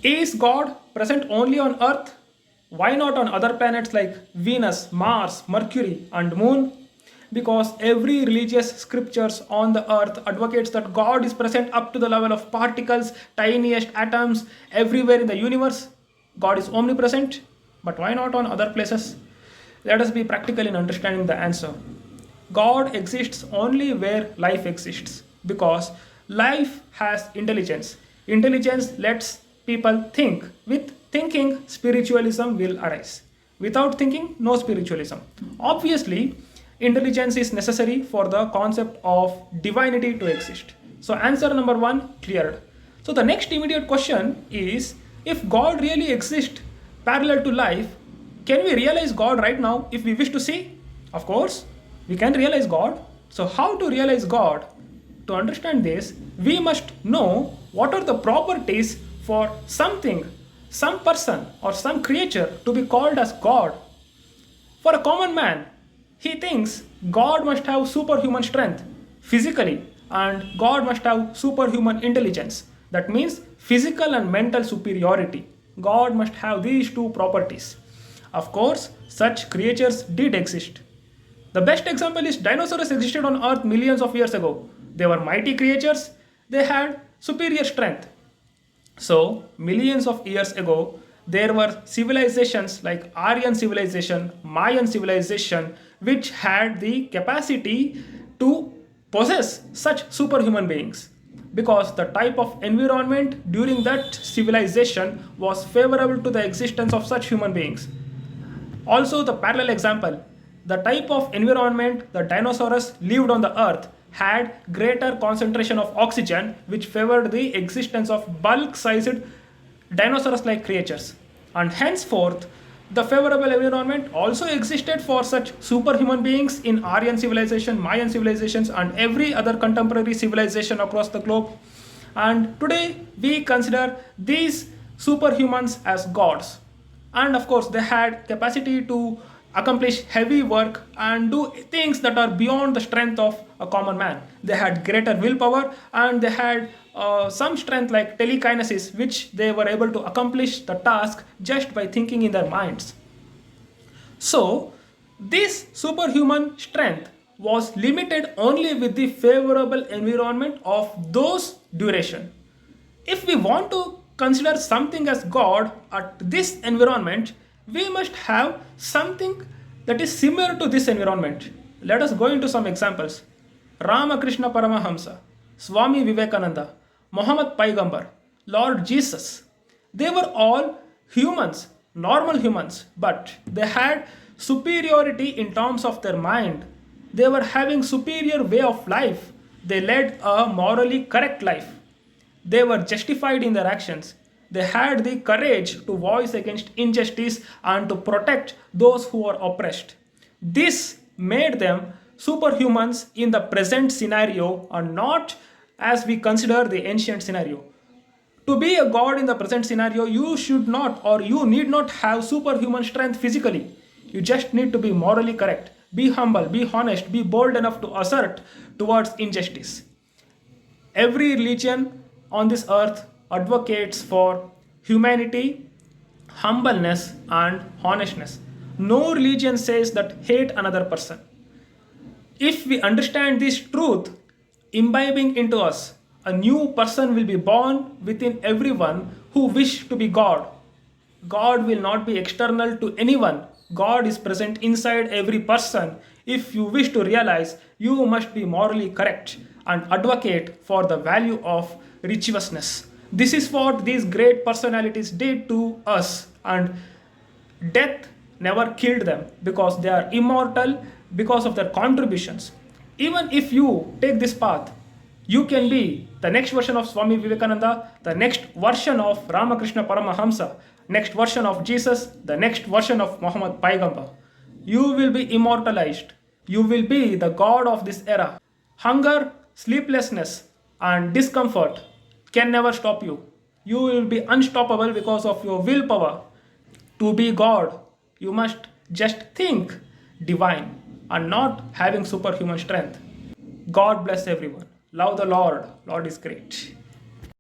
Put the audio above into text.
Is God present only on Earth? Why not on other planets like Venus, Mars, Mercury, and Moon? Because every religious scriptures on the earth advocates that God is present up to the level of particles, tiniest atoms, everywhere in the universe. God is omnipresent, but why not on other places? Let us be practical in understanding the answer. God exists only where life exists because life has intelligence. Intelligence lets people think. With thinking, spiritualism will arise. Without thinking, no spiritualism. Obviously, intelligence is necessary for the concept of divinity to exist. So, answer number one cleared. So, the next immediate question is, if God really exists parallel to life, can we realize God right now if we wish to see? Of course, we can realize God. So, how to realize God? To understand this, we must know what are the properties for something, some person, or some creature to be called as God. For a common man, he thinks God must have superhuman strength physically and God must have superhuman intelligence. That means physical and mental superiority. God must have these two properties. Of course, such creatures did exist. The best example is dinosaurs existed on Earth millions of years ago. They were mighty creatures, they had superior strength. So, millions of years ago, there were civilizations like Aryan civilization, Mayan civilization, which had the capacity to possess such superhuman beings because the type of environment during that civilization was favorable to the existence of such human beings. Also, the parallel example, the type of environment the dinosaurs lived on the earth had greater concentration of oxygen, which favored the existence of bulk-sized dinosaurs-like creatures. And henceforth, the favorable environment also existed for such superhuman beings in Aryan civilization, Mayan civilizations, and every other contemporary civilization across the globe. And today, we consider these superhumans as gods. And of course, they had capacity to accomplish heavy work and do things that are beyond the strength of a common man. They had greater willpower and they had some strength like telekinesis, which they were able to accomplish the task just by thinking in their minds. So, this superhuman strength was limited only with the favorable environment of those duration. If we want to consider something as God at this environment, we must have something that is similar to this environment. Let us go into some examples. Ramakrishna Paramahamsa, Swami Vivekananda, Muhammad Paigambar, Lord Jesus. They were all humans, normal humans, but they had superiority in terms of their mind. They were having superior way of life. They led a morally correct life. They were justified in their actions. They had the courage to voice against injustice and to protect those who were oppressed. This made them superhumans in the present scenario and not as we consider the ancient scenario. To be a god in the present scenario, you should not or you need not have superhuman strength physically. You just need to be morally correct, be humble, be honest, be bold enough to assert towards injustice. Every religion on this earth advocates for humanity, humbleness, and honestness. No religion says that hate another person. If we understand this truth, imbibing into us, a new person will be born within everyone who wish to be God. God will not be external to anyone. God is present inside every person. If you wish to realize, you must be morally correct and advocate for the value of righteousness. This is what these great personalities did to us, and death never killed them because they are immortal because of their contributions. Even if you take this path, you can be the next version of Swami Vivekananda, the next version of Ramakrishna Paramahamsa, next version of Jesus, the next version of Muhammad Paigambar. You will be immortalized. You will be the God of this era. Hunger, sleeplessness, and discomfort can never stop you. You will be unstoppable because of your willpower. To be God, you must just think divine and not having superhuman strength. God bless everyone. Love the Lord. Lord is great.